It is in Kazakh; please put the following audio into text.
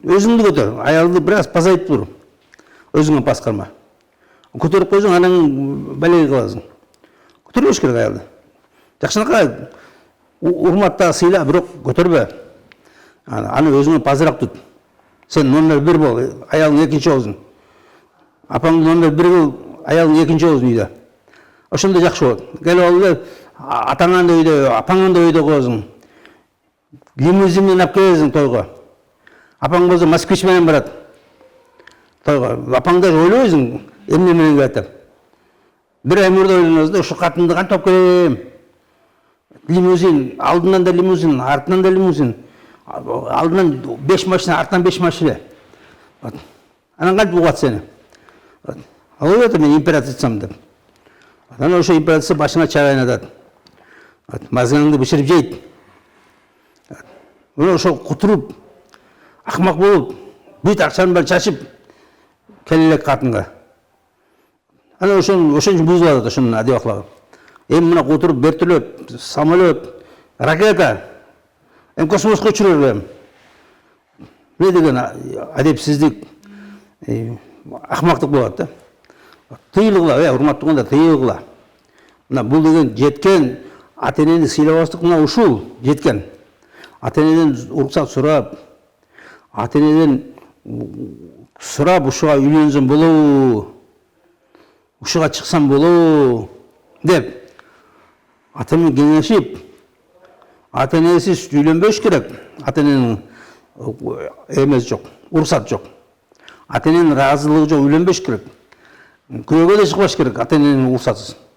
Өзіңді көтөр, аялды біраз пазайып тұр. Өзіңе басқарма. Көтеріп қойсаң, анаң бәлеге қаласың. Көтермеш керек аялды. Жақшынақа урматта сыйла, бірақ көтербе. Аны өзіңе пазырақ тұт. Сен номер 1 бол, аялың екінші олсын. Апаңды номер 1 бол, аялың екінші олсын үйде. Ошонда жақшы болады. Келіп алды, атаңан да үйде, апаңан да үйде қойсың. Лимузинмен алып келесің тойға. Апаң болса москвичменен барады. Тойға. Апаң даже ойлайсың, эмне менен келет. Бір ай мурда ойланасың, ушу қатынды кантип келем. Лимузин, алдынан да лимузин, артынан да лимузин. Алдынан 5 машина, артынан 5 машина. Анан кантип угат сени. Ал өтө мен императрицам деп. Анан ошо императрица башыңа чай кайнатат. Мазгаңды биширип жейт. Ошо кутуруп, акмак болуп, бүт акчаны баарын чачып келелек катынга. Анан ошон бузулат ошонун адеп аклагы. Эми мына кутуруп вертолет, самолет, ракета, космоско учурар. Не деген адепсиздик, акмактык болот да. Тыйылгыла, урматтуу тыйылгыла. Мына бул деген жеткен, ата-энени сыйлабастык мына ушул жеткен. Ата-энеден уруксат сурап, ата-энеден сурап ушуга үйлөнсөм болобу, ушуга чыксам болобу деп ата-энемен кеңешип, ата-энесиз үйлөнбөш керек. Ата-эненин эмеси жок, уруксаты жок. Ата-эненин ыраазылыгы жок үйлөнбөш керек. Күрөөгө да чыкпаш керек ата-эненин уруксатысыз.